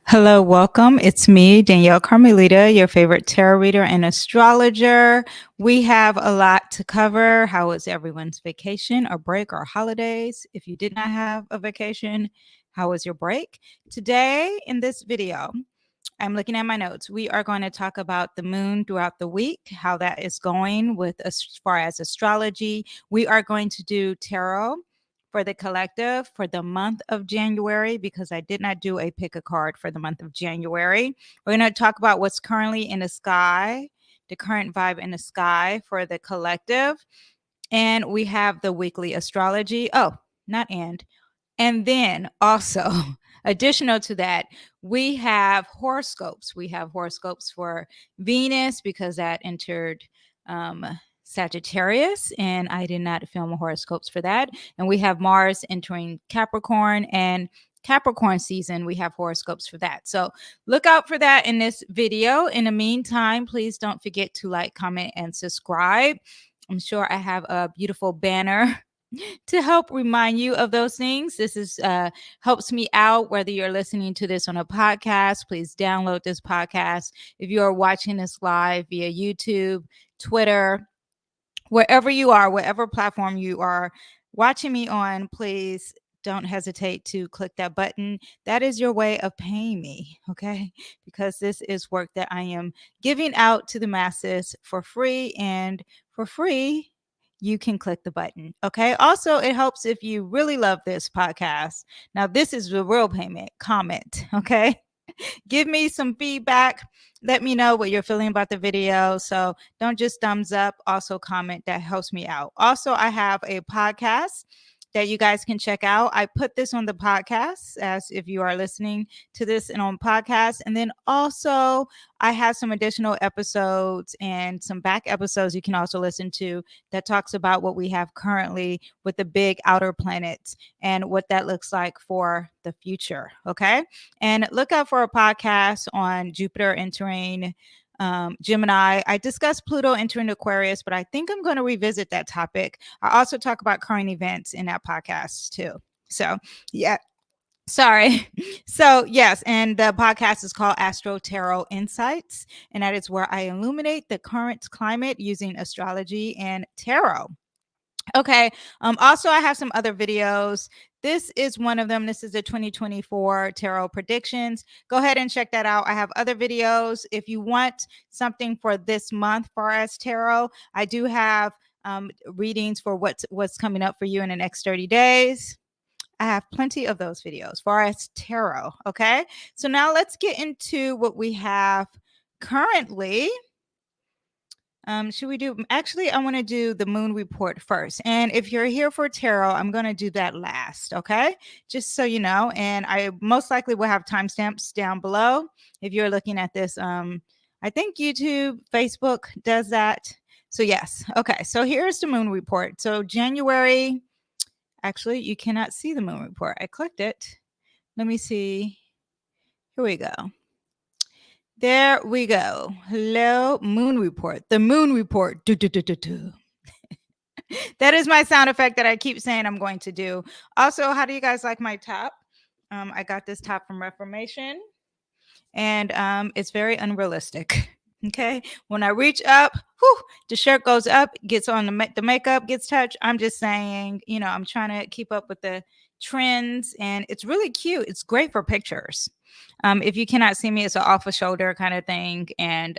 Hello, welcome. It's me, Danyell Carmelita, your favorite tarot reader and astrologer. We have a lot to cover. How was everyone's vacation or break or holidays? If you did not have a vacation, how was your break? Today, in this video, I'm looking at my notes. We are going to talk about the moon throughout the week, how that is going with as far as astrology. We are going to do tarot for the collective for the month of January because I did not do a pick a card for the month of January. We're going to talk about what's currently in the sky, the current vibe in the sky for the collective. And we have the weekly astrology. Oh, not and. And then also, additional to that, we have horoscopes. We have horoscopes for Venus because that entered Sagittarius, and I did not film horoscopes for that. And we have Mars entering Capricorn, and Capricorn season, we have horoscopes for that. So look out for that in this video. In the meantime, please don't forget to like, comment, and subscribe. I'm sure I have a beautiful banner to help remind you of those things. This is helps me out whether you're listening to this on a podcast. Please download this podcast. If you are watching this live via YouTube, Twitter, wherever you are, whatever platform you are watching me on, please don't hesitate to click that button. That is your way of paying me, okay? Because this is work that I am giving out to the masses for free, and for free you can click the button. Okay. Also, it helps if you really love this podcast. Now, this is the real payment. Comment. Okay. Give me some feedback. Let me know what you're feeling about the video. So don't just thumbs up, also comment. That helps me out. Also, I have a podcast that you guys can check out. I put this on the podcast as if you are listening to this and on podcast. And then also I have some additional episodes and some back episodes you can also listen to that talks about what we have currently with the big outer planets and what that looks like for the future. Okay. And look out for a podcast on Jupiter entering Gemini. I discussed Pluto entering Aquarius, but I think I'm going to revisit that topic. I also talk about current events in that podcast too. So, yeah. Sorry. So, yes, and the podcast is called Astro Tarot Insights, and that is where I illuminate the current climate using astrology and tarot. Okay. Also, I have some other videos. This is one of them. This is the 2024 tarot predictions. Go ahead and check that out. I have other videos. If you want something for this month for us tarot, I do have readings for what's coming up for you in the next 30 days. I have plenty of those videos for us tarot. Okay. So now let's get into what we have currently. Should we do actually I want to do the moon report first. And if you're here for tarot, I'm going to do that last, okay? Just so you know, and I most likely will have timestamps down below if you're looking at this. I think YouTube, Facebook does that. So yes. Okay. So here's the moon report. So January, actually, you cannot see the moon report. I clicked it. Let me see. Here we go. There we go. Hello, moon report. The moon report. Do, do, do, do, do. That is my sound effect that I keep saying I'm going to do. Also, how do you guys like my top? I got this top from Reformation, and it's very unrealistic. Okay, when I reach up, whew, the shirt goes up, gets on the makeup gets touched. I'm just saying, I'm trying to keep up with the trends, and it's really cute. It's great for pictures. If you cannot see me, it's an off a shoulder kind of thing. And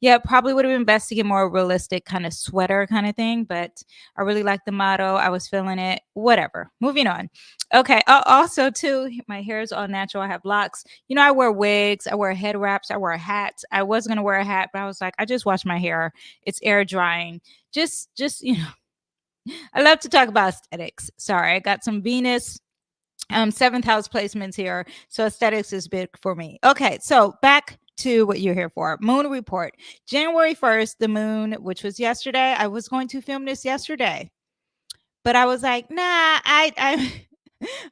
yeah, probably would have been best to get more realistic kind of sweater kind of thing. But I really like the motto. I was feeling it. Whatever. Moving on. Okay. Also, too, my hair is all natural. I have locks. I wear wigs. I wear head wraps. I wear hats. I was going to wear a hat, but I was like, I just washed my hair. It's air drying. Just, I love to talk about aesthetics. Sorry. I got some Venus seventh house placements here. So aesthetics is big for me. Okay, so back to what you're here for. Moon report. January 1st, the moon, which was yesterday. I was going to film this yesterday, but I was like, nah, I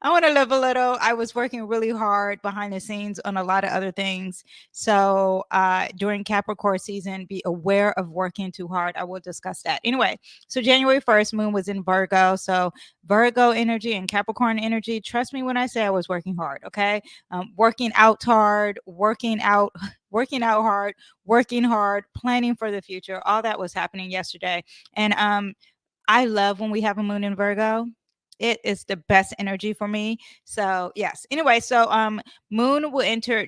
I want to live a little. I was working really hard behind the scenes on a lot of other things. So during Capricorn season, be aware of working too hard. I will discuss that. Anyway, so January 1st, moon was in Virgo. So Virgo energy and Capricorn energy. Trust me when I say I was working hard. Okay. Working out hard, working out. Working out hard, working hard, planning for the future. All that was happening yesterday. And I love when we have a moon in Virgo. It is the best energy for me. So yes. Anyway, so moon will enter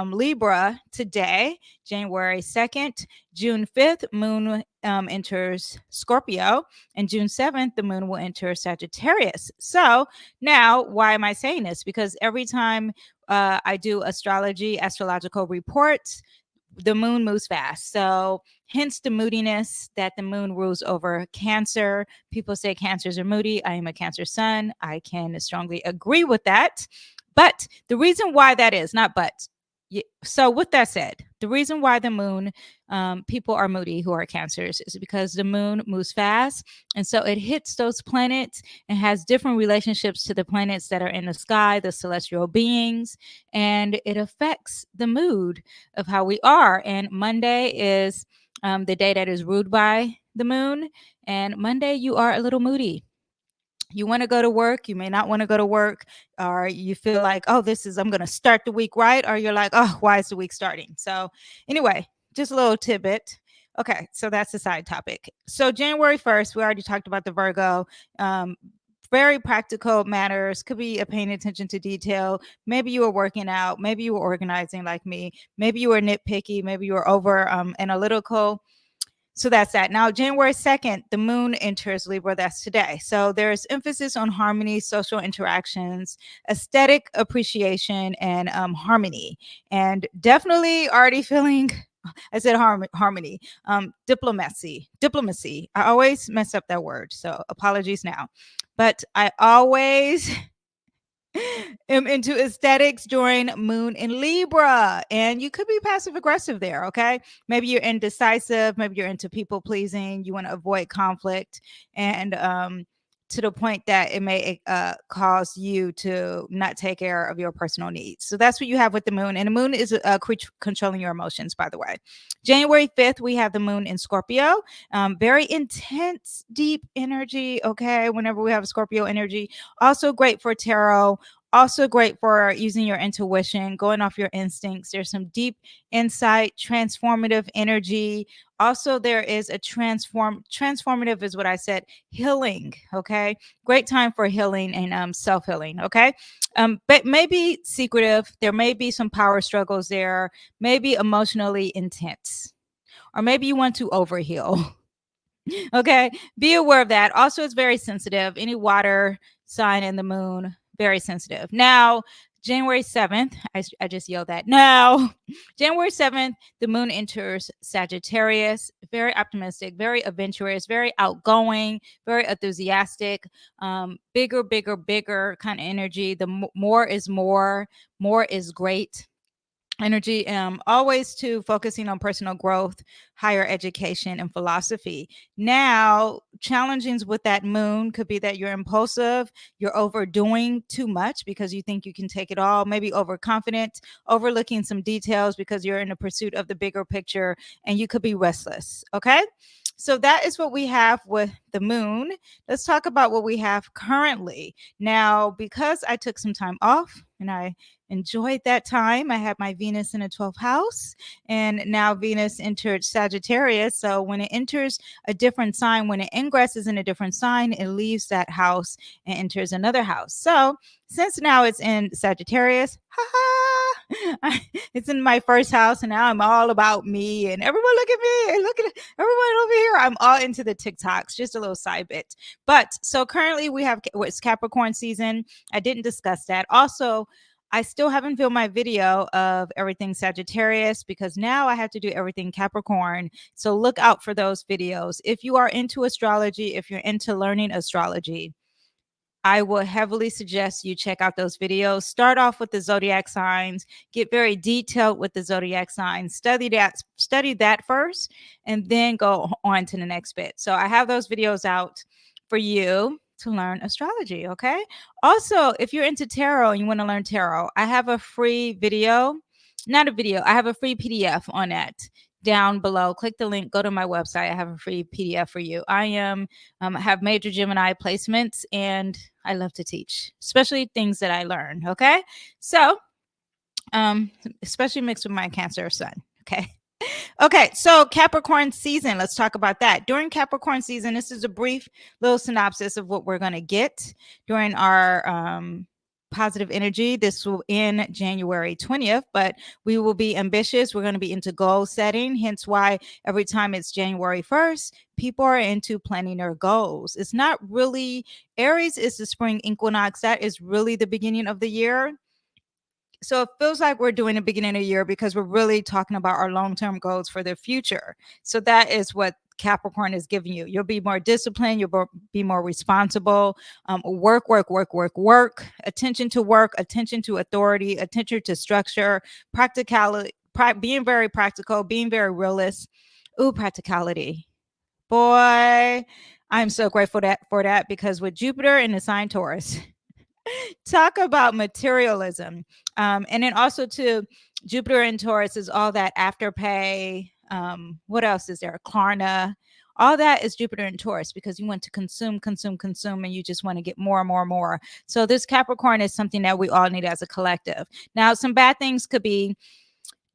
Libra today, January 2nd. June 5th, moon enters Scorpio, and June 7th, the moon will enter Sagittarius. So now, why am I saying this? Because every time I do astrological reports, the moon moves fast. So hence the moodiness that the moon rules over Cancer. People say Cancers are moody. I am a Cancer sun. I can strongly agree with that. But the reason why that is, not but. So with that said, the reason why the moon, people are moody who are Cancers is because the moon moves fast. And so it hits those planets and has different relationships to the planets that are in the sky, the celestial beings, and it affects the mood of how we are. And Monday is the day that is ruled by the moon. And Monday, you are a little moody. You want to go to work, you may not want to go to work, or you feel like, oh, I'm going to start the week right, or you're like, oh, why is the week starting? So, anyway, just a little tidbit. Okay, so that's the side topic. So, January 1st, we already talked about the Virgo. Very practical matters, could be paying attention to detail. Maybe you were working out, maybe you were organizing like me, maybe you were nitpicky, maybe you were over analytical. So that's that. Now, January 2nd, the moon enters Libra. That's today. So there's emphasis on harmony, social interactions, aesthetic appreciation, and harmony. And definitely already feeling, I said harmony, diplomacy. I always mess up that word. So apologies now. But I always am into aesthetics during moon in Libra, and you could be passive aggressive there. Okay, maybe you're indecisive, maybe you're into people pleasing, you want to avoid conflict, and to the point that it may cause you to not take care of your personal needs. So that's what you have with the moon, and the moon is controlling your emotions, by the way. January 5th, we have the moon in Scorpio. Very intense, deep energy. Okay, whenever we have Scorpio energy, also great for tarot, also great for using your intuition, going off your instincts. There's some deep insight, transformative energy. Also, there is a transformative is what I said, healing. Okay, great time for healing and self-healing. Okay, but maybe secretive. There may be some power struggles there, maybe emotionally intense, or maybe you want to overheal. Okay, be aware of that. Also, it's very sensitive. Any water sign in the moon, very sensitive. Now, January 7th, I just yelled that. Now, January 7th, the moon enters Sagittarius, very optimistic, very adventurous, very outgoing, very enthusiastic, bigger kind of energy. The more is more is great energy, always to focusing on personal growth, higher education, and philosophy. Now, challengings with that moon could be that you're impulsive, you're overdoing too much because you think you can take it all, maybe overconfident, overlooking some details because you're in the pursuit of the bigger picture, and you could be restless. Okay, so that is what we have with the moon. Let's talk about what we have currently. Now, because I took some time off and I enjoyed that time, I had my Venus in the 12th house, and now Venus entered Sagittarius. So when it enters a different sign, when it ingresses in a different sign, it leaves that house and enters another house. So since now it's in Sagittarius, it's in my first house, and now I'm all about me, and everyone look at me, and look at everyone over here. I'm all into the TikToks, just a little side bit. But so currently we have it's Capricorn season. I didn't discuss that. Also, I still haven't filmed my video of everything Sagittarius because now I have to do everything Capricorn. So look out for those videos. If you are into astrology, if you're into learning astrology, I will heavily suggest you check out those videos. Start off with the zodiac signs, get very detailed with the zodiac signs, study that first, and then go on to the next bit. So I have those videos out for you to learn astrology. Okay. Also, if you're into tarot and you want to learn tarot, I have a free video, not a video, I have a free PDF on that down below. Click the link, go to my website. I have a free PDF for you. I have major Gemini placements and I love to teach, especially things that I learn. Okay. So, especially mixed with my Cancer sun. Okay. Okay, so Capricorn season, let's talk about that. During Capricorn season, this is a brief little synopsis of what we're going to get during our positive energy. This will end January 20th, but we will be ambitious. We're going to be into goal setting, hence why every time it's January 1st, people are into planning their goals. It's not really, Aries is the spring equinox. That is really the beginning of the year. So it feels like we're doing the beginning of the year because we're really talking about our long-term goals for the future. So that is what Capricorn is giving you. You'll be more disciplined. You'll be more responsible. Work. Attention to work, attention to authority, attention to structure, practicality, being very practical, being very realist. Ooh, practicality. Boy, I'm so grateful for that because with Jupiter in the sign Taurus, talk about materialism. And then also to Jupiter in Taurus is all that afterpay. What else is there? Klarna. All that is Jupiter in Taurus because you want to consume, and you just want to get more and more and more. So this Capricorn is something that we all need as a collective. Now, some bad things could be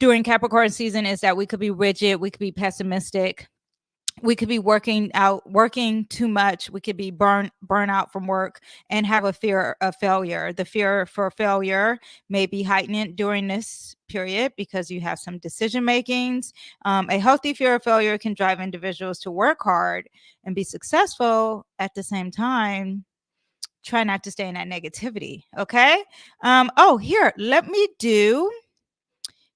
during Capricorn season is that we could be rigid, we could be pessimistic. We could be working too much. We could be burn out from work and have a fear of failure. The fear for failure may be heightened during this period because you have some decision makings. A healthy fear of failure can drive individuals to work hard and be successful at the same time. Try not to stay in that negativity. Okay.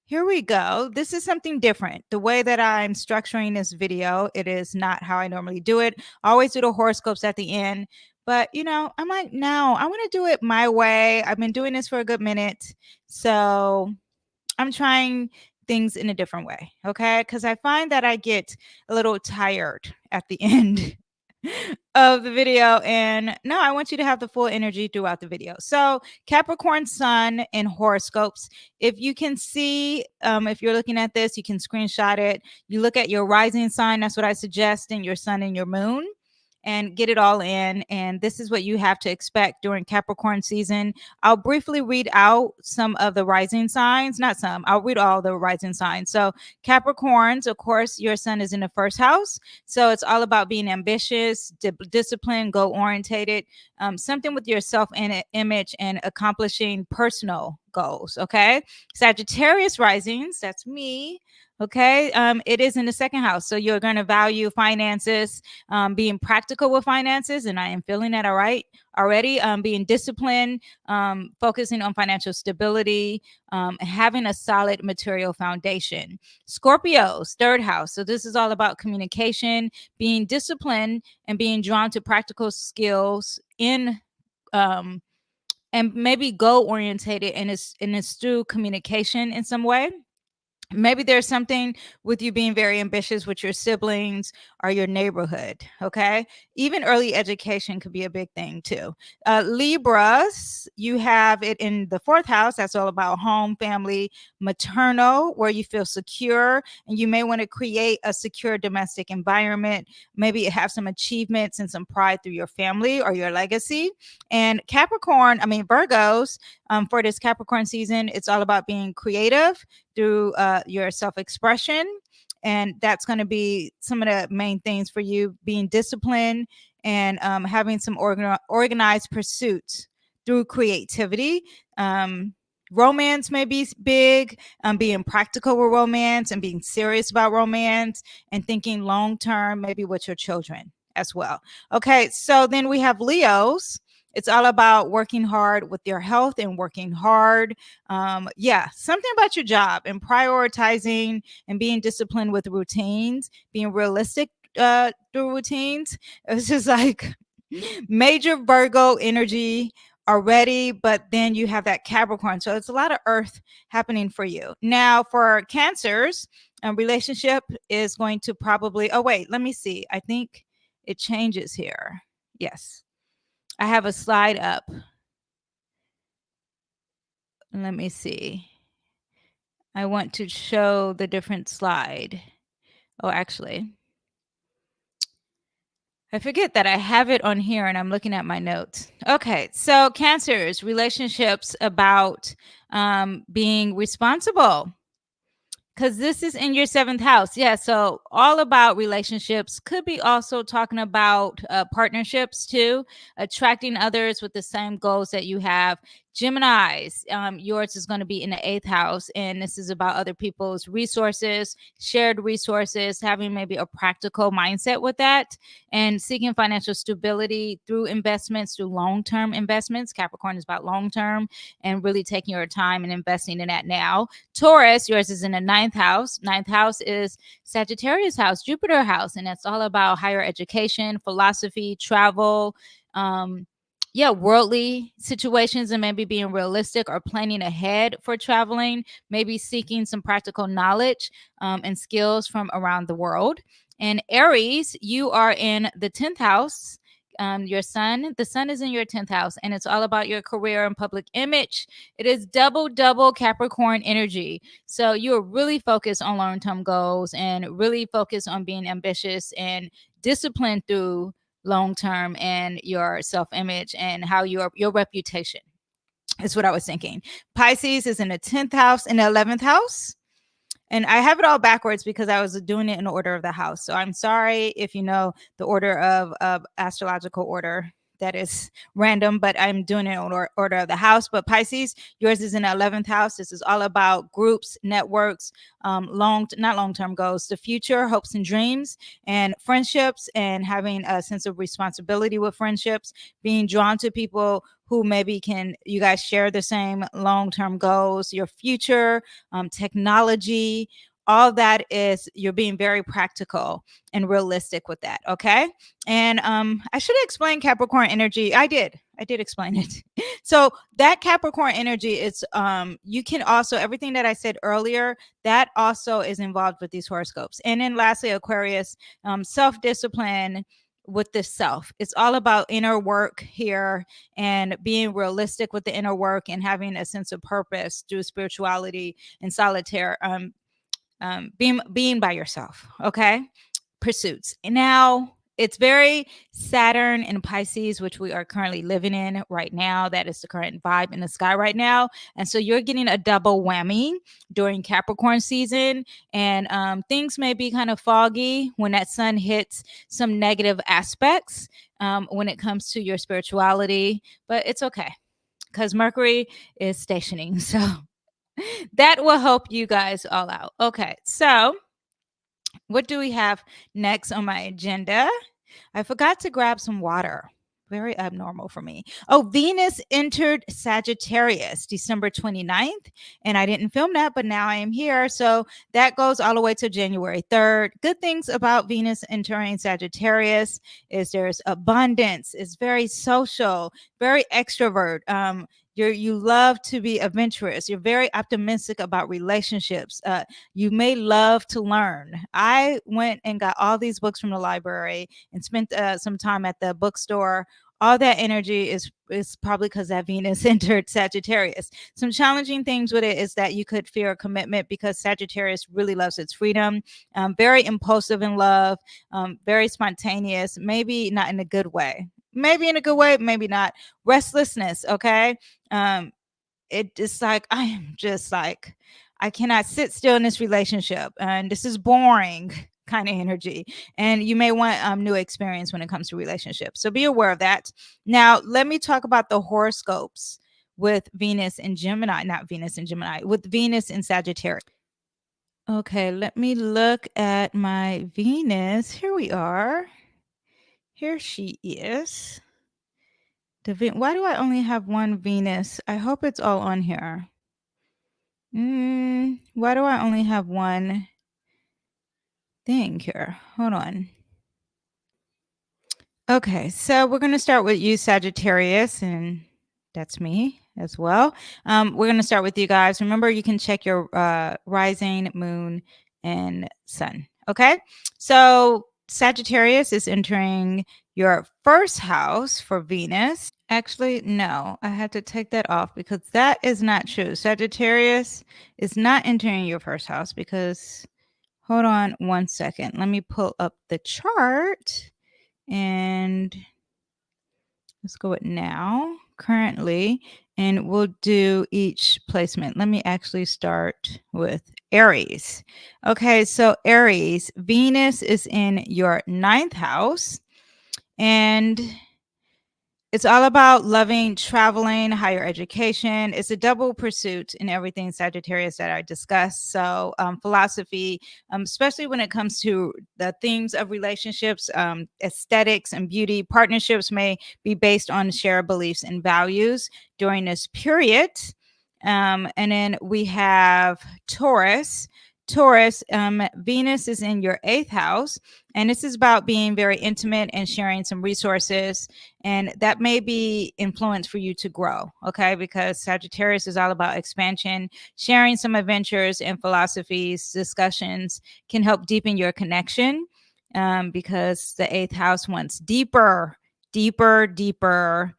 Here we go. This is something different. The way that I'm structuring this video, it is not how I normally do it. I always do the horoscopes at the end, but I'm like, no, I want to do it my way. I've been doing this for a good minute. So I'm trying things in a different way. Okay. Because I find that I get a little tired at the end of the video. And no, I want you to have the full energy throughout the video. So Capricorn sun in horoscopes. If you can see, if you're looking at this, you can screenshot it. You look at your rising sign. That's what I suggest, in your sun and your moon, and get it all in. And this is what you have to expect during Capricorn season. I'll briefly read out some of the rising signs. Not some, I'll read all the rising signs. So Capricorns, of course, your sun is in the first house. So it's all about being ambitious, disciplined, goal-orientated, something with your self-image and accomplishing personal goals. Okay. Sagittarius risings, that's me. Okay. It is in the second house. So you're going to value finances, being practical with finances. And I am feeling that already. Being disciplined, focusing on financial stability, having a solid material foundation. Scorpios, third house. So this is all about communication, being disciplined, and being drawn to practical skills and maybe goal orientated, and it's through communication in some way. Maybe there's something with you being very ambitious with your siblings or your neighborhood. Okay. Even early education could be a big thing too. Libras, you have it in the fourth house. That's all about home, family, maternal, where you feel secure, and you may want to create a secure domestic environment. Maybe have some achievements and some pride through your family or your legacy. And Virgos, for this Capricorn season, it's all about being creative through your self-expression. And that's going to be some of the main things for you: being disciplined and having some organized pursuits through creativity. Romance may be big, being practical with romance and being serious about romance and thinking long-term, maybe with your children as well. Okay, so then we have Leos. It's all about working hard with your health and working hard. Something about your job and prioritizing and being disciplined with routines, being realistic through routines. It's just like major Virgo energy already, but then you have that Capricorn. So it's a lot of earth happening for you. Now for Cancers, relationship is going to probably, let me see. I think it changes here. Yes. I have a slide up. Let me see. I want to show the different slide. Oh, actually, I forget that I have it on here and I'm looking at my notes. Okay, so Cancers, relationships about being responsible. Because this is in your seventh house. Yeah. So, all about relationships could be also talking about partnerships too, attracting others with the same goals that you have. Geminis, yours is going to be in the eighth house. And this is about other people's resources, shared resources, having maybe a practical mindset with that, and seeking financial stability through investments, through long term investments. Capricorn is about long term and really taking your time and investing in that now. Taurus, yours is in the ninth house. Ninth house is Sagittarius house, Jupiter house, and it's all about higher education, philosophy, travel, worldly situations, and maybe being realistic or planning ahead for traveling, maybe seeking some practical knowledge and skills from around the world. And Aries, you are in the 10th house. The sun is in your 10th house, and it's all about your career and public image. It is double Capricorn energy. So you're really focused on long-term goals and really focused on being ambitious and disciplined through long term, and your self-image and how your reputation is what I was thinking. Pisces is in the 10th house and the 11th house. And I have it all backwards because I was doing it in order of the house. So I'm sorry if you know the order of astrological order. That is random, but I'm doing it in order of the house. But Pisces, yours is in the 11th house. This is all about groups, networks, not long-term goals, the future, hopes and dreams, and friendships, and having a sense of responsibility with friendships, being drawn to people who maybe you guys share the same long-term goals, your future, technology, all that is, you're being very practical and realistic with that. Okay. And I should have explained Capricorn energy. I did explain it. So that Capricorn energy is you can also, everything that I said earlier, that also is involved with these horoscopes. And then lastly, Aquarius, self-discipline with the self. It's all about inner work here and being realistic with the inner work and having a sense of purpose through spirituality and solitaire, being by yourself. Okay. Pursuits. And now it's very Saturn and Pisces, which we are currently living in right now. That is the current vibe in the sky right now. And so you're getting a double whammy during Capricorn season. And things may be kind of foggy when that sun hits some negative aspects when it comes to your spirituality. But it's okay because Mercury is stationing. So that will help you guys all out. Okay. So what do we have next on my agenda? I forgot to grab some water. Very abnormal for me. Oh, Venus entered Sagittarius December 29th, and I didn't film that, but now I am here. So that goes all the way to January 3rd. Good things about Venus entering Sagittarius is there's abundance. It's very social, very extrovert. You love to be adventurous. You're very optimistic about relationships. You may love to learn. I went and got all these books from the library and spent some time at the bookstore. All that energy is probably because that Venus entered Sagittarius. Some challenging things with it is that you could fear a commitment because Sagittarius really loves its freedom, very impulsive in love, very spontaneous, maybe not in a good way. Maybe in a good way, maybe not. Restlessness, okay? It is like, I am just like, I cannot sit still in this relationship and this is boring kind of energy. And you may want new experience when it comes to relationships. So be aware of that. Now, let me talk about the horoscopes with Venus and Gemini, not Venus and Gemini, with Venus in Sagittarius. Okay, let me look at my Venus. Here we are. Here she is. Why do I only have one Venus? I hope it's all on here. Why do I only have one thing here? Hold on. Okay, so we're going to start with you, Sagittarius, and that's me as well. We're going to start with you guys. Remember, you can check your rising, moon, and sun. Okay, so Sagittarius is entering your first house for Venus. Actually, no, I had to take that off because that is not true. Sagittarius is not entering your first house because, hold on one second. Let me pull up the chart and let's go with now, currently, and we'll do each placement. Let me actually start with Aries. Okay, so Aries, Venus is in your ninth house, and it's all about loving, traveling, higher education. It's a double pursuit in everything Sagittarius that I discussed. So, philosophy, especially when it comes to the themes of relationships, aesthetics, and beauty, partnerships may be based on shared beliefs and values during this period. And then we have Taurus. Taurus, Venus is in your eighth house, and this is about being very intimate and sharing some resources, and that may be influence for you to grow, okay? Because Sagittarius is all about expansion, sharing some adventures and philosophies, discussions can help deepen your connection, because the eighth house wants deeper, deeper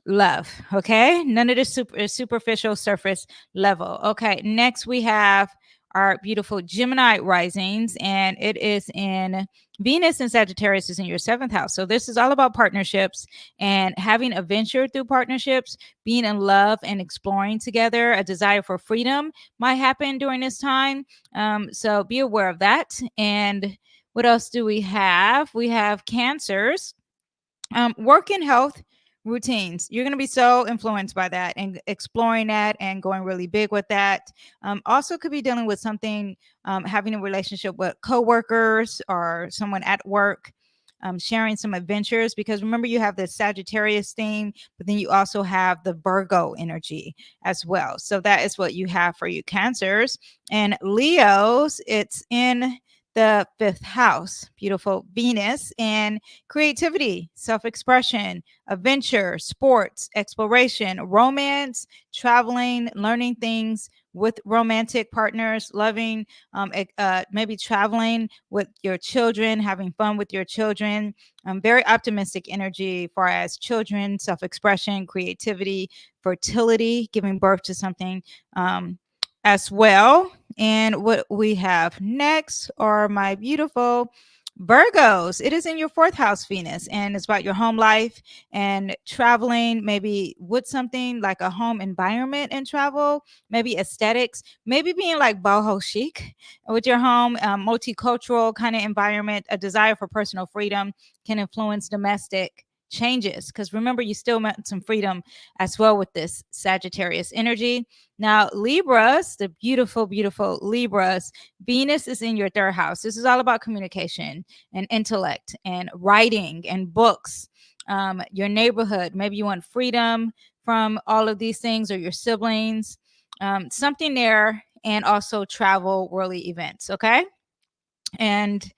love. Okay, none of the superficial surface level. Okay, next we have our beautiful Gemini risings, and it is in Venus, and Sagittarius is in your seventh house. So this is all about partnerships and having a venture through partnerships, being in love and exploring together. A desire for freedom might happen during this time, so be aware of that. And what else do we have? We have Cancers, work and health routines. You're going to be so influenced by that and exploring that and going really big with that. Also could be dealing with something, having a relationship with coworkers or someone at work, sharing some adventures, because remember, you have the Sagittarius theme, but then you also have the Virgo energy as well. So that is what you have for you Cancers. And Leos, it's in the fifth house, beautiful Venus, and creativity, self-expression, adventure, sports, exploration, romance, traveling, learning things with romantic partners, loving, maybe traveling with your children, having fun with your children. Very optimistic energy far as children, self-expression, creativity, fertility, giving birth to something, as well. And what we have next are my beautiful Virgos. It is in your fourth house, Venus, and it's about your home life and traveling, maybe with something like a home environment and travel, maybe aesthetics, maybe being like boho chic with your home, multicultural kind of environment. A desire for personal freedom can influence domestic changes, because remember, you still want some freedom as well with this Sagittarius energy. Now, Libras, the beautiful, beautiful Libras, Venus is in your third house. This is all about communication and intellect and writing and books, your neighborhood. Maybe you want freedom from all of these things, or your siblings, something there, and also travel, worldly events. Okay. And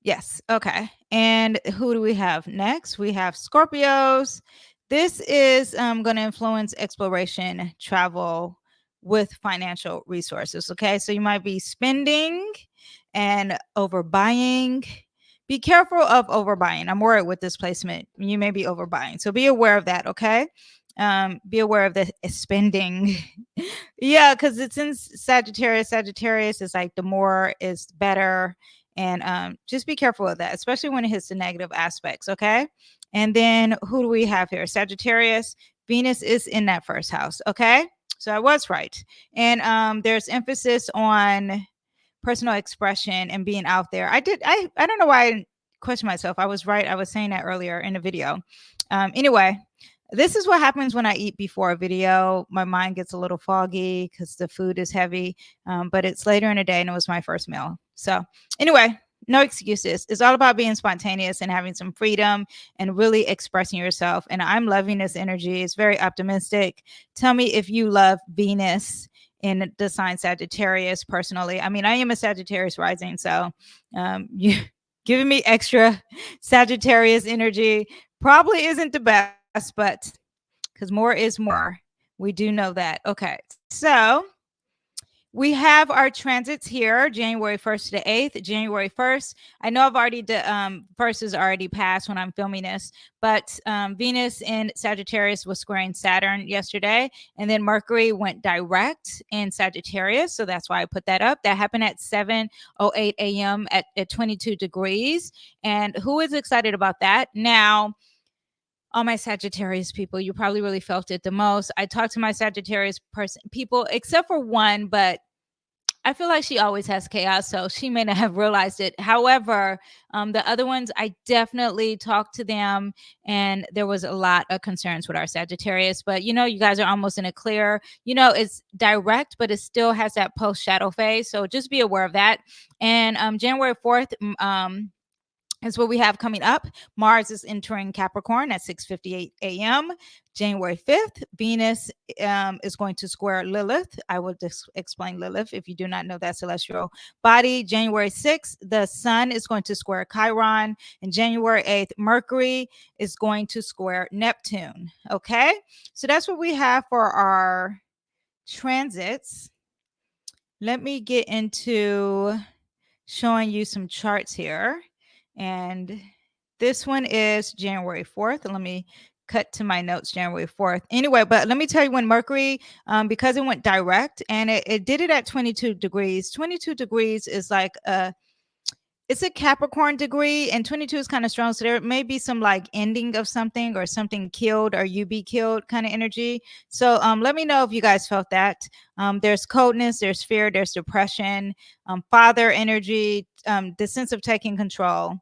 yes. Okay. And who do we have next? We have Scorpios. This is going to influence exploration, travel with financial resources. Okay. So you might be spending and overbuying. Be careful of overbuying. I'm worried with this placement. You may be overbuying. So be aware of that. Okay. Be aware of the spending. Yeah. Because it's in Sagittarius. Sagittarius is like the more is better. And just be careful of that, especially when it hits the negative aspects. Okay. And then who do we have here? Sagittarius. Venus is in that first house. Okay. So I was right. And there's emphasis on personal expression and being out there. I don't know why I didn't question myself. I was right. I was saying that earlier in the video. Anyway, this is what happens when I eat before a video. My mind gets a little foggy because the food is heavy, but it's later in the day and it was my first meal. So anyway, no excuses. It's all about being spontaneous and having some freedom and really expressing yourself. And I'm loving this energy. It's very optimistic. Tell me if you love Venus in the sign Sagittarius personally. I mean, I am a Sagittarius rising, so you giving me extra Sagittarius energy probably isn't the best, but because more is more. We do know that. Okay. So We have our transits here, January 1st to the 8th. January 1st, I know I've already, first is already passed when I'm filming this, but Venus in Sagittarius was squaring Saturn yesterday, and then Mercury went direct in Sagittarius, so that's why I put that up. That happened at 7:08 a.m. at 22 degrees, and who is excited about that? Now, all my Sagittarius people, you probably really felt it the most. I talked to my Sagittarius people, except for one, but I feel like she always has chaos, so she may not have realized it. However, the other ones, I definitely talked to them, and there was a lot of concerns with our Sagittarius. But you know, you guys are almost in a clear. You know, it's direct, but it still has that post shadow phase. So just be aware of that. And January 4th, is what we have coming up. Mars is entering Capricorn at 6:58 a.m. January 5th, Venus is going to square Lilith. I will explain Lilith if you do not know that celestial body. January 6th, the Sun is going to square Chiron. And January 8th, Mercury is going to square Neptune. Okay, so that's what we have for our transits. Let me get into showing you some charts here. And this one is January 4th. Let me cut to my notes, January 4th. Anyway, but let me tell you when Mercury, because it went direct and it did it at 22 degrees. 22 degrees is like it's a Capricorn degree, and 22 is kind of strong. So there may be some like ending of something or something killed or you be killed kind of energy. So let me know if you guys felt that. There's coldness, there's fear, there's depression, father energy, the sense of taking control.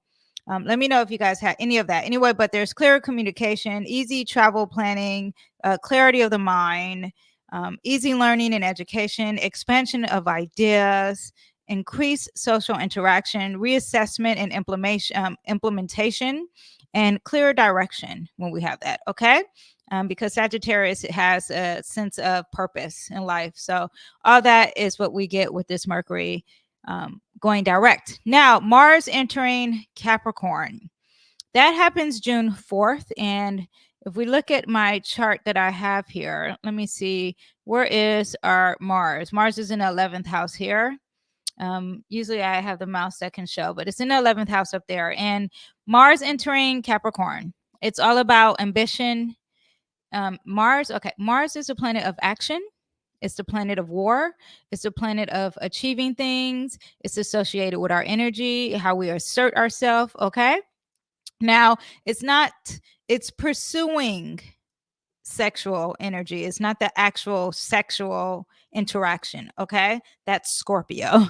Let me know if you guys had any of that. Anyway, but there's clear communication, easy travel planning, clarity of the mind, easy learning and education, expansion of ideas, increase social interaction, reassessment and implementation, and clear direction when we have that. Okay. Because Sagittarius has a sense of purpose in life. So all that is what we get with this Mercury going direct. Now, Mars entering Capricorn. That happens June 4th. And if we look at my chart that I have here, let me see, where is our Mars? Mars is in the 11th house here. Usually I have the mouse that can show, but it's in the 11th house up there. And Mars entering Capricorn. It's all about ambition. Mars is a planet of action. It's the planet of war. It's the planet of achieving things. It's associated with our energy, how we assert ourselves. Okay. Now, it's pursuing sexual energy. It's not the actual sexual interaction. Okay. That's Scorpio.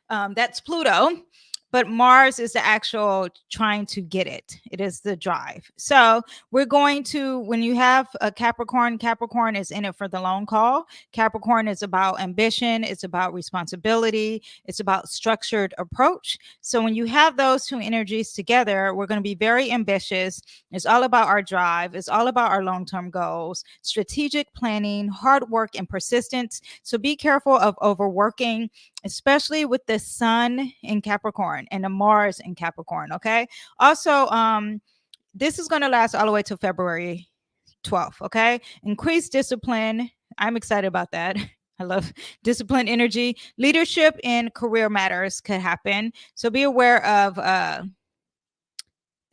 That's Pluto. But Mars is the actual trying to get it. It is the drive. So we're going to, when you have a Capricorn, Capricorn is in it for the long haul. Capricorn is about ambition. It's about responsibility. It's about structured approach. So when you have those two energies together, we're going to be very ambitious. It's all about our drive. It's all about our long-term goals, strategic planning, hard work, and persistence. So be careful of overworking, especially with the Sun in Capricorn and the Mars in Capricorn. Okay. Also, this is going to last all the way to February 12th. Okay. Increased discipline. I'm excited about that. I love discipline energy. Leadership in career matters could happen. So be aware of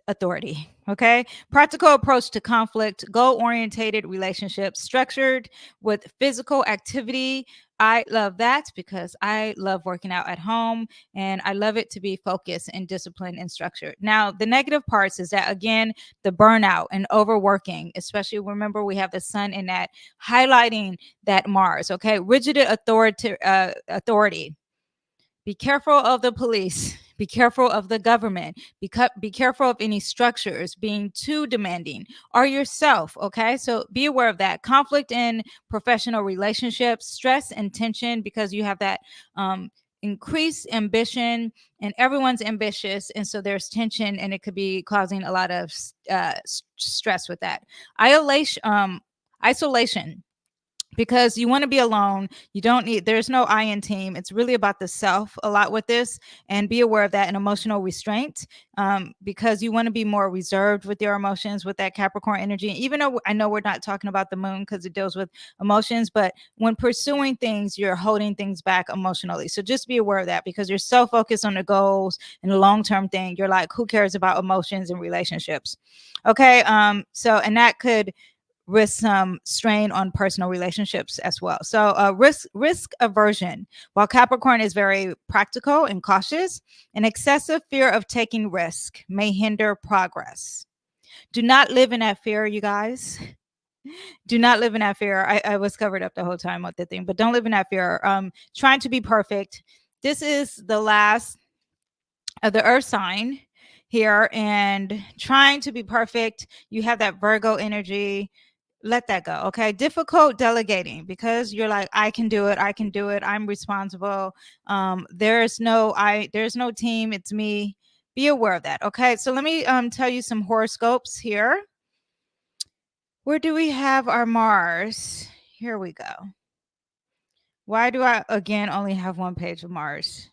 authority. Okay. Practical approach to conflict, goal orientated relationships, structured with physical activity. I love that because I love working out at home and I love it to be focused and disciplined and structured. Now, the negative parts is that, again, the burnout and overworking, especially remember we have the Sun in that, highlighting that Mars. Okay. Rigid authority. Be careful of the police. Be careful of the government. Be careful of any structures being too demanding or yourself. Okay. So be aware of that. Conflict in professional relationships, stress and tension because you have that increased ambition and everyone's ambitious. And so there's tension and it could be causing a lot of stress with that. Isolation. because you want to be alone. You don't need, there's no I in team. It's really about the self a lot with this, and be aware of that, and emotional restraint, because you want to be more reserved with your emotions with that Capricorn energy. Even though I know we're not talking about the moon because it deals with emotions, but when pursuing things, you're holding things back emotionally. So just be aware of that, because you're so focused on the goals and the long-term thing. You're like, who cares about emotions and relationships? Okay. So, and that could risk some strain on personal relationships as well. So risk aversion. While Capricorn is very practical and cautious, an excessive fear of taking risk may hinder progress. Do not live in that fear, you guys. Do not live in that fear. I was covered up the whole time with the thing, but don't live in that fear. Trying to be perfect. This is the last of the earth sign here, and trying to be perfect. You have that Virgo energy. Let that go. Okay. Difficult delegating, because you're like, I can do it. I can do it. I'm responsible. There's no team. It's me. Be aware of that. Okay. So let me tell you some horoscopes here. Where do we have our Mars? Here we go. Why do I again only have one page of Mars?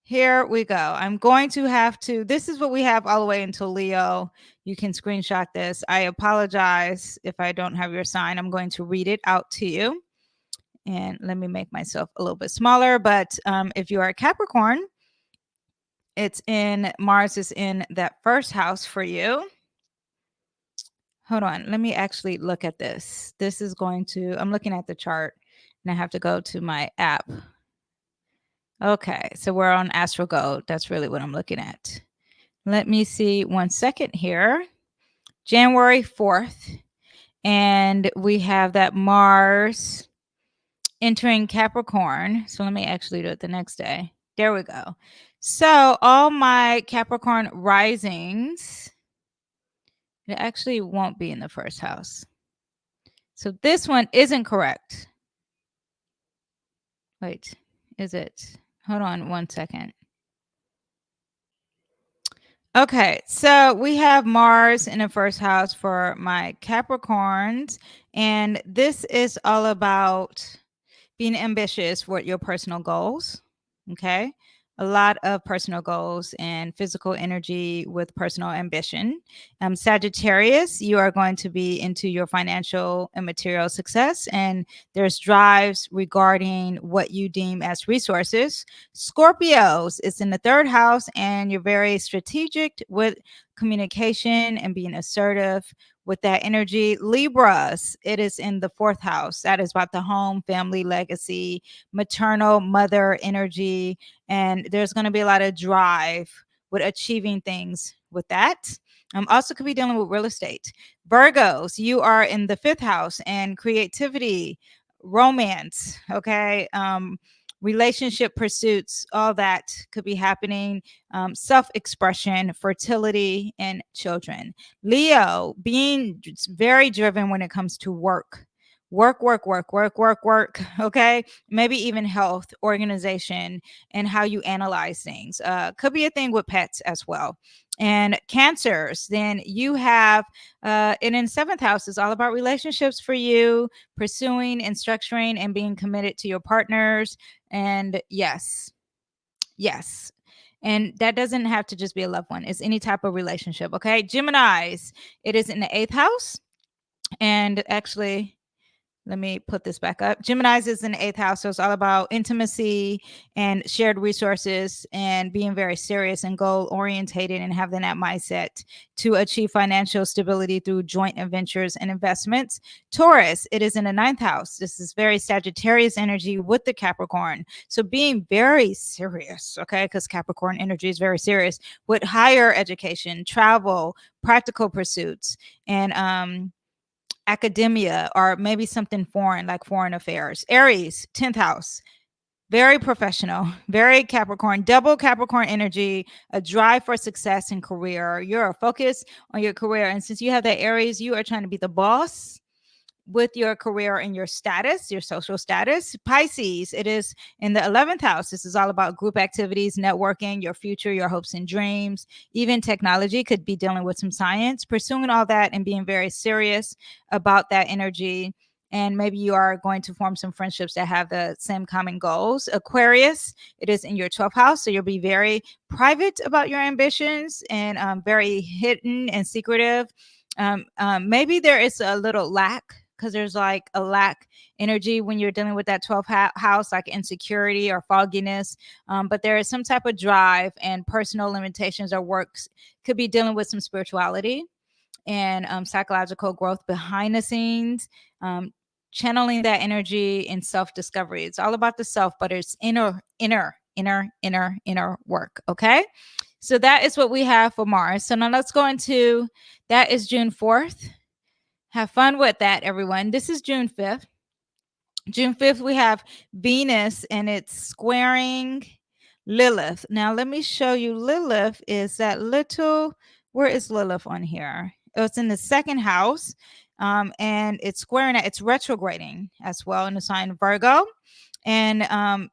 Here we go. I'm going to have to, this is what we have all the way until Leo. You can screenshot this. I apologize if I don't have your sign. I'm going to read it out to you. And let me make myself a little bit smaller. But if you are a Capricorn, it's in, Mars is in that first house for you. Hold on. Let me actually look at this. This is going to, I'm looking at the chart and I have to go to my app. Okay, so we're on Astro Go. That's really what I'm looking at. Let me see 1 second here. January 4th. And we have that Mars entering Capricorn. So let me actually do it the next day. There we go. So all my Capricorn risings, it actually won't be in the first house. So this one isn't correct. Wait, is it? Hold on 1 second. Okay, so we have Mars in the first house for my Capricorns, and this is all about being ambitious with your personal goals. Okay, a lot of personal goals and physical energy with personal ambition. Sagittarius, you are going to be into your financial and material success, and there's drives regarding what you deem as resources. Scorpios, it's in the third house, and you're very strategic with communication and being assertive with that energy. Libras, it is in the fourth house. That is about the home, family, legacy, maternal mother energy. And there's going to be a lot of drive with achieving things with that. Also could be dealing with real estate. Virgos, you are in the fifth house, and creativity, romance, okay? Relationship pursuits, all that could be happening. Self-expression, fertility, and children. Leo, being very driven when it comes to work. Work. Okay. Maybe even health, organization, and how you analyze things. Could be a thing with pets as well. And Cancers, then you have, and in seventh house is all about relationships for you, pursuing and structuring and being committed to your partners. And yes. And that doesn't have to just be a loved one. It's any type of relationship. Okay. Geminis, it is in the eighth house. And actually, let me put this back up. Gemini's is in the eighth house. So it's all about intimacy and shared resources and being very serious and goal orientated and having that mindset to achieve financial stability through joint ventures and investments. Taurus, it is in the ninth house. This is very Sagittarius energy with the Capricorn. So being very serious, okay, because Capricorn energy is very serious with higher education, travel, practical pursuits, and academia, or maybe something foreign like foreign affairs. Aries, 10th house, very professional, very Capricorn, double Capricorn energy, a drive for success in career. You're focused on your career. And since you have that Aries, you are trying to be the boss with your career and your status, your social status. Pisces, it is in the 11th house. This is all about group activities, networking, your future, your hopes and dreams. Even technology could be dealing with some science, pursuing all that and being very serious about that energy. and maybe you are going to form some friendships that have the same common goals. Aquarius, it is in your 12th house, so you'll be very private about your ambitions and very hidden and secretive. Maybe there is a little lack, because there's like a lack energy when you're dealing with that 12th house, like insecurity or fogginess. But there is some type of drive and personal limitations or works. Could be dealing with some spirituality and psychological growth behind the scenes, channeling that energy in self-discovery. It's all about the self, but it's inner work. Okay. So that is what we have for Mars. So now let's go into, that is June 4th. Have fun with that, everyone. This is June 5th. June 5th, we have Venus, and it's squaring Lilith. Now, let me show you. Lilith is that little, where is Lilith on here? Oh, it's in the 2nd house, and it's squaring it. It's retrograding as well in the sign Virgo. And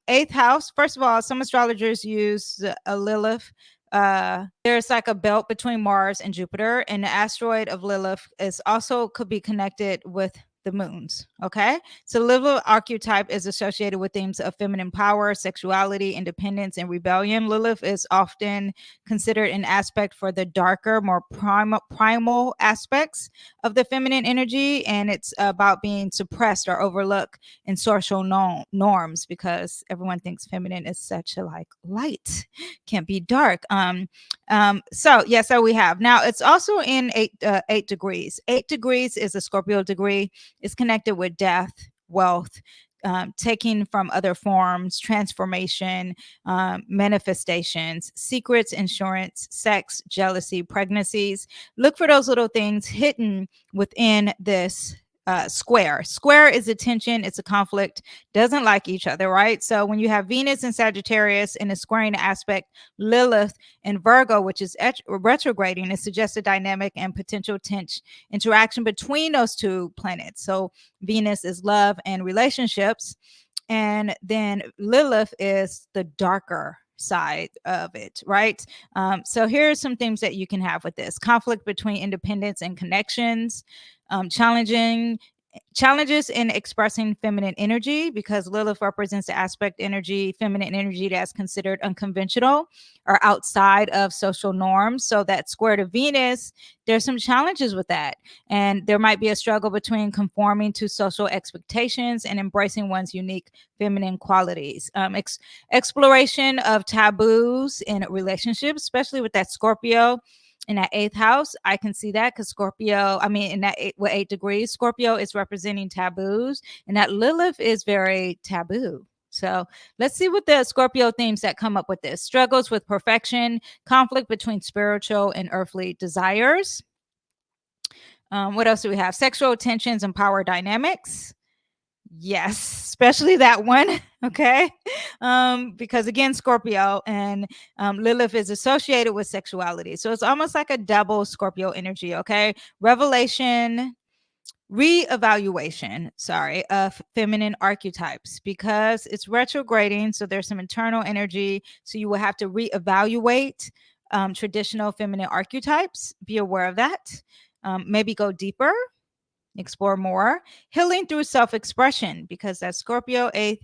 8th house, first of all, some astrologers use a Lilith. There's like a belt between Mars and Jupiter, and the asteroid of Lilith is also could be connected with the moons. Okay, so Lilith archetype is associated with themes of feminine power, sexuality, independence, and rebellion. Lilith is often considered an aspect for the darker, more primal aspects of the feminine energy, and it's about being suppressed or overlooked in social norms, because everyone thinks feminine is such a like light, can't be dark. So we have, now it's also in 8 degrees. 8 degrees is a Scorpio degree. It's connected with death, wealth, taking from other forms, transformation, manifestations, secrets, insurance, sex, jealousy, pregnancies. Look for those little things hidden within this square. Square is a tension, it's a conflict, doesn't like each other, right? So when you have Venus and Sagittarius in a squaring aspect, Lilith and Virgo, which is retrograding, it suggests a dynamic and potential tense interaction between those two planets. So Venus is love and relationships, and then Lilith is the darker side of it, right? So here are some things that you can have with this: conflict between independence and connections, challenges in expressing feminine energy, because Lilith represents the aspect energy, feminine energy, that's considered unconventional or outside of social norms. So that square to Venus, there's some challenges with that, and there might be a struggle between conforming to social expectations and embracing one's unique feminine qualities. Exploration of taboos in relationships, especially with that Scorpio in that 8th house. I can see that, because Scorpio, in that 8 degrees, Scorpio is representing taboos, and that Lilith is very taboo. So let's see what the Scorpio themes that come up with this: struggles with perfection, conflict between spiritual and earthly desires. What else do we have? Sexual tensions and power dynamics. Yes, especially that one. Okay. Because again, Scorpio and Lilith is associated with sexuality. So it's almost like a double Scorpio energy. Okay. Reevaluation of feminine archetypes, because it's retrograding. So there's some internal energy. So you will have to reevaluate traditional feminine archetypes. Be aware of that. Maybe go deeper, explore more. Healing through self-expression, because that's Scorpio 8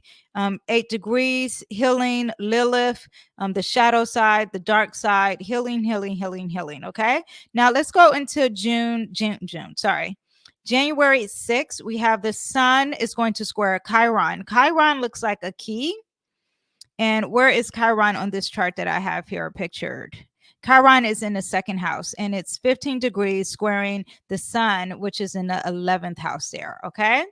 degrees, healing Lilith, the shadow side, the dark side, healing. Okay, now let's go into January 6th. We have the sun is going to square Chiron. Chiron looks like a key. And where is Chiron on this chart that I have here pictured? Chiron is in the 2nd house, and it's 15 degrees squaring the sun, which is in the 11th house there. Okay.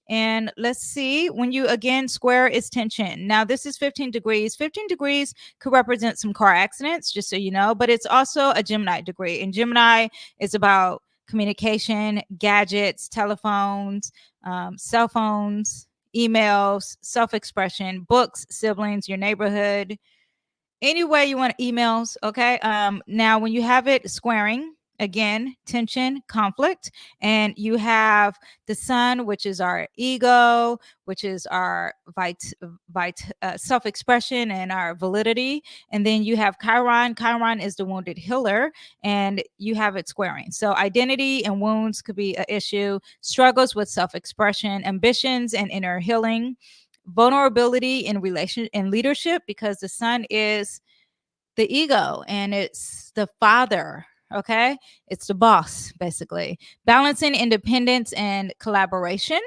And let's see, when you again square is tension. Now this is 15 degrees. 15 degrees could represent some car accidents, just so you know, but it's also a Gemini degree. And Gemini is about communication, gadgets, telephones, cell phones, emails, self-expression, books, siblings, your neighborhood, any way you want emails. Okay. Now when you have it squaring, again, tension, conflict. And you have the sun, which is our ego, which is our self-expression and our validity. And then you have Chiron. Chiron is the wounded healer, and you have it squaring. So identity and wounds could be an issue, struggles with self-expression, ambitions and inner healing, vulnerability in relation and leadership, because the sun is the ego and it's the father. Okay. It's the boss, basically. Balancing independence and collaboration.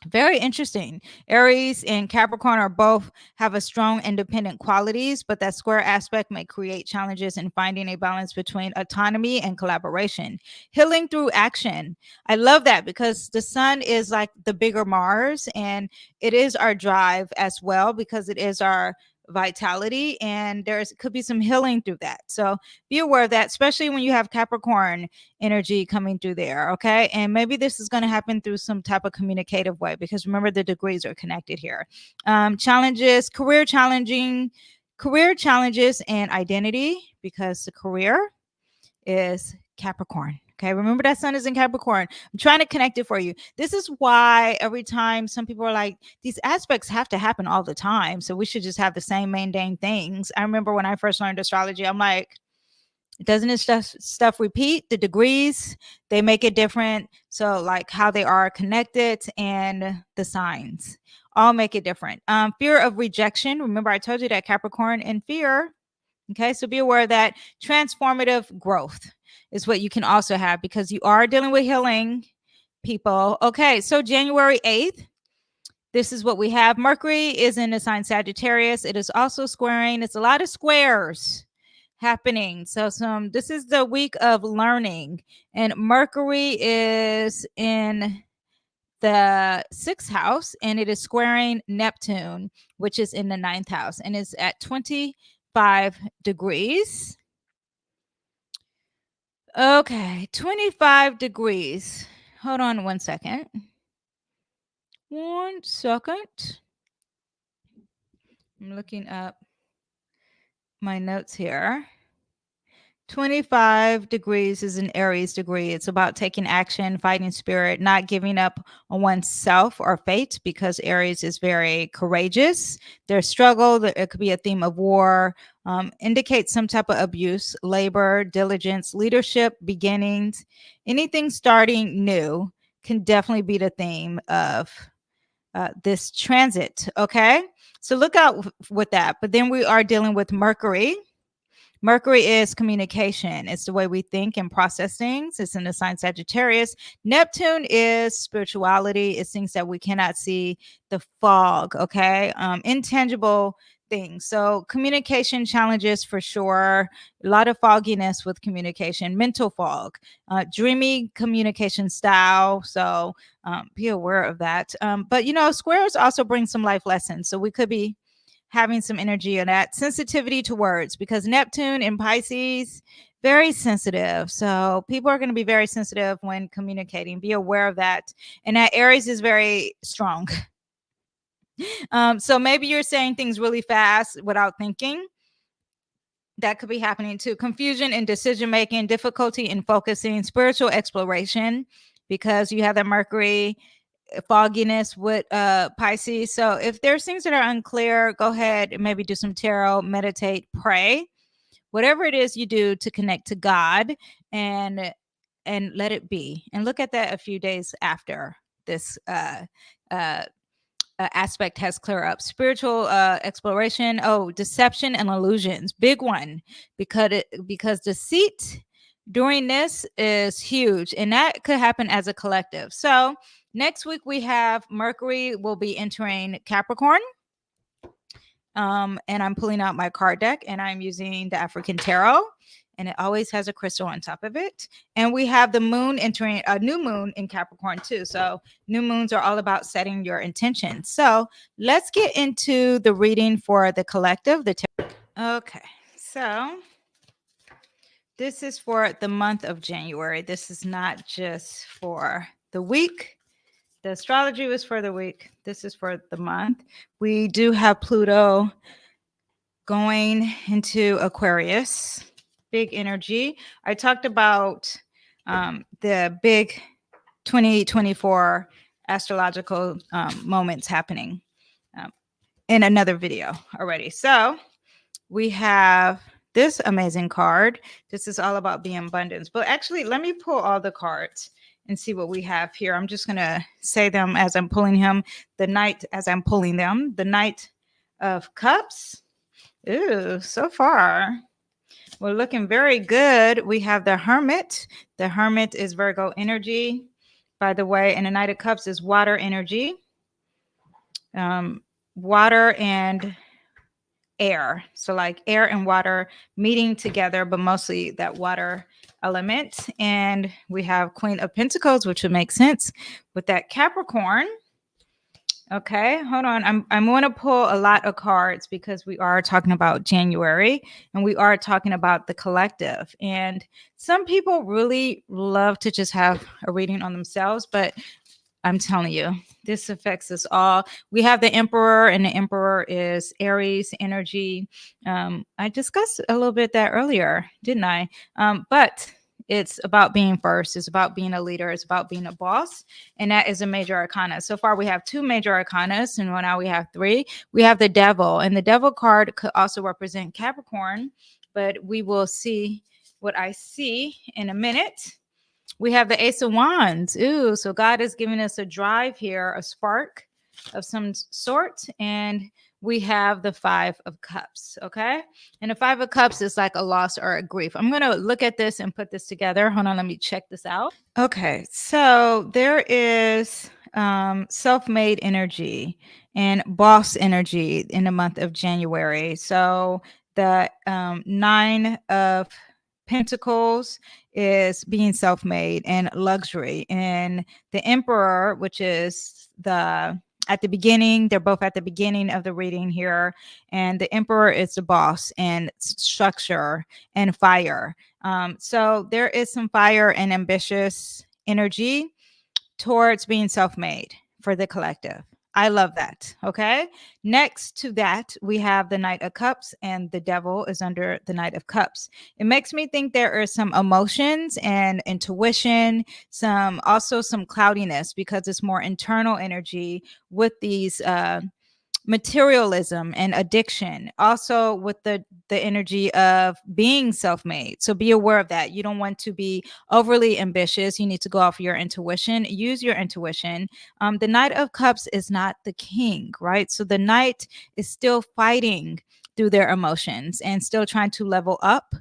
Very interesting. Aries and Capricorn are both have a strong independent qualities, but that square aspect may create challenges in finding a balance between autonomy and collaboration. Healing through action. I love that because the sun is like the bigger Mars, and it is our drive as well, because it is our vitality, and there's could be some healing through that. So be aware of that, especially when you have Capricorn energy coming through there. Okay. And maybe this is going to happen through some type of communicative way, because remember, the degrees are connected here. Challenges, career challenges and identity, because the career is Capricorn. Okay, remember that sun is in Capricorn. I'm trying to connect it for you. This is why every time some people are like, these aspects have to happen all the time, so we should just have the same mundane things. I remember when I first learned astrology, I'm like, doesn't this stuff repeat? The degrees, they make it different. So like how they are connected and the signs all make it different. Fear of rejection. Remember, I told you that Capricorn and fear. Okay, so be aware that transformative growth is what you can also have, because you are dealing with healing, people. Okay, so January 8th, this is what we have. Mercury is in the sign Sagittarius. It is also squaring. It's a lot of squares happening. So this is the week of learning, and Mercury is in the 6th house, and it is squaring Neptune, which is in the 9th house, and it's at 25 degrees. Okay, 25 degrees. Hold on 1 second. 1 second. I'm looking up my notes here. 25 degrees is an Aries degree. It's about taking action, fighting spirit, not giving up on oneself or fate, because Aries is very courageous. There's struggle. It could be a theme of war, indicates some type of abuse, labor, diligence, leadership, beginnings. Anything starting new can definitely be the theme of this transit. Okay. So look out with that. But then we are dealing with Mercury. Mercury is communication. It's the way we think and process things. It's in the sign Sagittarius. Neptune is spirituality. It's things that we cannot see, the fog, okay? Intangible things. So communication challenges for sure. A lot of fogginess with communication, mental fog, dreamy communication style. So be aware of that. But, squares also bring some life lessons. So we could be having some energy on that. Sensitivity to words, because Neptune in Pisces, very sensitive. So people are going to be very sensitive when communicating. Be aware of that. And that Aries is very strong. So maybe you're saying things really fast without thinking. That could be happening too. Confusion in decision making, difficulty in focusing, spiritual exploration, because you have that Mercury fogginess with Pisces. So if there's things that are unclear, go ahead and maybe do some tarot, meditate, pray, whatever it is you do to connect to God, and let it be. And look at that a few days after this aspect has cleared up. Spiritual exploration. Oh, deception and illusions, big one, because deceit during this is huge, and that could happen as a collective. So next week we have Mercury will be entering Capricorn. And I'm pulling out my card deck, and I'm using the African Tarot, and it always has a crystal on top of it. And we have the moon entering a new moon in Capricorn too. So new moons are all about setting your intentions. So let's get into the reading for the collective. Okay, so this is for the month of January. This is not just for the week. The astrology was for the week. This is for the month. We do have Pluto going into Aquarius. big energy. I talked about the big 2024 astrological moments happening in another video already. So we have this amazing card. This is all about being abundance. But actually, let me pull all the cards and see what we have here. I'm just going to say them as I'm pulling him. The Knight, as I'm pulling them. The Knight of Cups. Ooh, so far, we're looking very good. We have the Hermit. The Hermit is Virgo energy, by the way. And the Knight of Cups is water energy. Water and air, so like air and water meeting together, but mostly that water element. And we have Queen of Pentacles, which would make sense with that Capricorn. Okay, hold on. I'm going to pull a lot of cards because we are talking about January and we are talking about the collective. And some people really love to just have a reading on themselves, but I'm telling you, this affects us all. We have the Emperor, and the Emperor is Aries energy. I discussed a little bit that earlier, didn't I? But it's about being first. It's about being a leader. It's about being a boss. And that is a major arcana. So far, we have 2 major arcanas, and now we have 3. We have the Devil, and the Devil card could also represent Capricorn, but we will see what I see in a minute. We have the Ace of Wands. Ooh, so God is giving us a drive here, a spark of some sort. And we have the 5 of Cups, okay? And the 5 of Cups is like a loss or a grief. I'm going to look at this and put this together. Hold on, let me check this out. Okay, so there is self-made energy and boss energy in the month of January. So the 9 of Pentacles is being self-made and luxury, and the Emperor, which is at the beginning, they're both at the beginning of the reading here, and the Emperor is the boss and structure and fire. So there is some fire and ambitious energy towards being self-made for the collective. I love that. Okay. Next to that, we have the Knight of Cups, and the Devil is under the Knight of Cups. It makes me think there are some emotions and intuition, also some cloudiness, because it's more internal energy with these materialism and addiction, also with the energy of being self-made. So be aware of that. You don't want to be overly ambitious. You need to go off your intuition. Use your intuition. The Knight of Cups is not the king, right? So the Knight is still fighting through their emotions and still trying to level up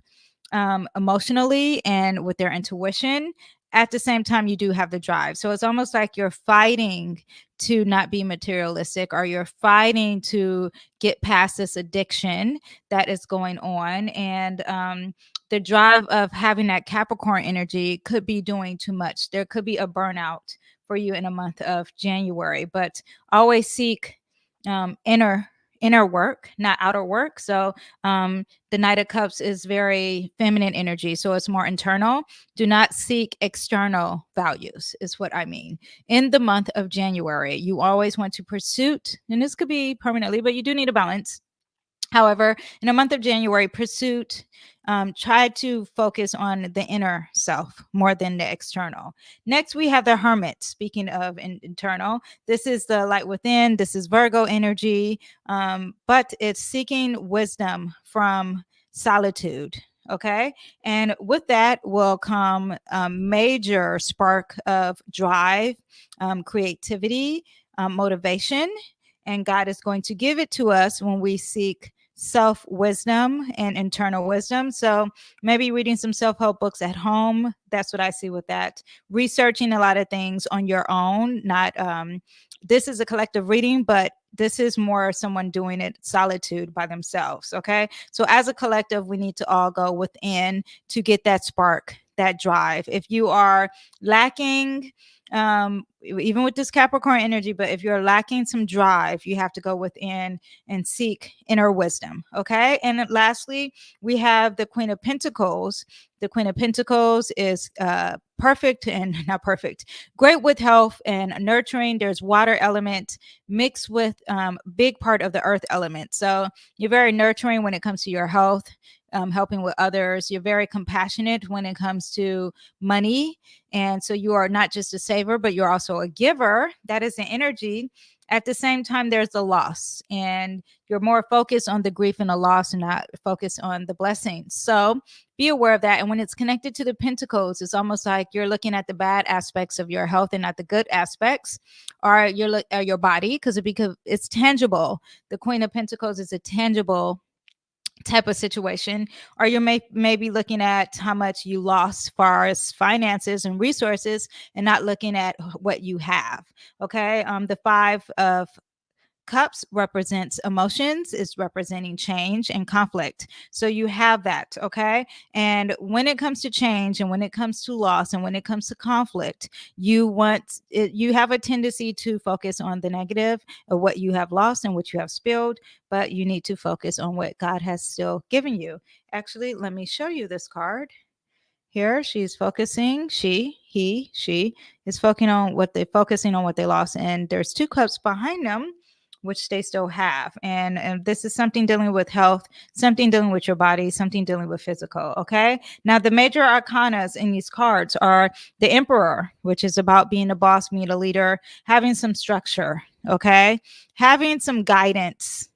emotionally and with their intuition. At the same time, you do have the drive. So it's almost like you're fighting to not be materialistic, or you're fighting to get past this addiction that is going on. And the drive of having that Capricorn energy could be doing too much. There could be a burnout for you in a month of January, but always seek inner work, not outer work. So the Knight of Cups is very feminine energy, so it's more internal. Do not seek external values, is what I mean. In the month of January, you always want to pursue, and this could be permanently, but you do need a balance. However, in the month of January, try to focus on the inner self more than the external. Next, we have the Hermit. Speaking of internal, this is the light within. This is Virgo energy, but it's seeking wisdom from solitude. Okay. And with that will come a major spark of drive, creativity, motivation. And God is going to give it to us when we seek self-wisdom and internal wisdom. So maybe reading some self-help books at home. That's what I see with that. Researching a lot of things on your own. Not this is a collective reading, but this is more someone doing it solitude by themselves. Okay. So as a collective, we need to all go within to get that spark, that drive. If you are lacking, even with this Capricorn energy, but if you're lacking some drive, you have to go within and seek inner wisdom. Okay. And then lastly, we have the Queen of Pentacles. The Queen of Pentacles is perfect and not perfect, great with health and nurturing. There's water element mixed with big part of the earth element. So you're very nurturing when it comes to your health. helping with others. You're very compassionate when it comes to money. And so you are not just a saver, but you're also a giver. That is an energy. At the same time, there's the loss, and you're more focused on the grief and the loss and not focused on the blessings. So be aware of that. And when it's connected to the pentacles, it's almost like you're looking at the bad aspects of your health and not the good aspects, or your body, because it's tangible. The Queen of Pentacles is a tangible type of situation, or you maybe looking at how much you lost as far as finances and resources and not looking at what you have. Okay. The Five of Cups represents emotions, is representing change and conflict. So you have that. Okay. And when it comes to change and when it comes to loss and when it comes to conflict, you have a tendency to focus on the negative of what you have lost and what you have spilled, but you need to focus on what God has still given you. Actually, let me show you this card. Here she's focusing, she is focusing on what they lost. And there's two cups behind them, which they still have. And this is something dealing with health, something dealing with your body, something dealing with physical. Okay. Now the major arcanas in these cards are the Emperor, which is about being a boss, being a leader, having some structure. Okay. Having some guidance,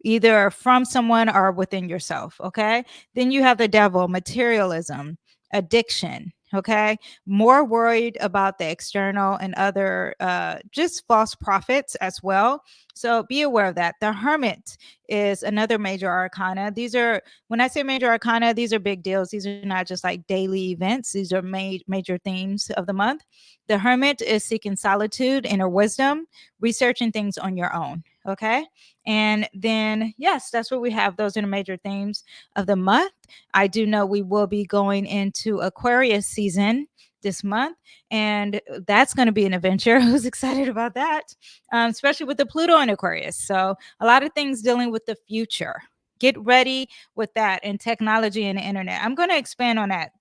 either from someone or within yourself. Okay. Then you have the Devil, materialism, addiction. Okay. More worried about the external and other just false prophets as well. So be aware of that. The Hermit is another major arcana. When I say major arcana, these are big deals. These are not just like daily events. These are major themes of the month. The Hermit is seeking solitude, inner wisdom, researching things on your own. Okay. And then, yes, that's what we have. Those are the major themes of the month. I do know we will be going into Aquarius season this month, and that's going to be an adventure. Who's excited about that? Especially with the Pluto in Aquarius. So a lot of things dealing with the future. Get ready with that, and technology and the internet. I'm going to expand on that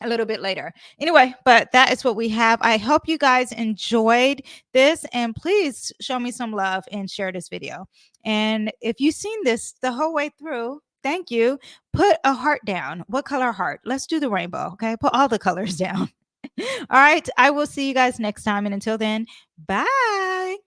a little bit later. Anyway, but that is what we have. I hope you guys enjoyed this, and please show me some love and share this video. And if you've seen this the whole way through, thank you. Put a heart down. What color heart? Let's do the rainbow. Okay. Put all the colors down. All right. I will see you guys next time. And until then, bye.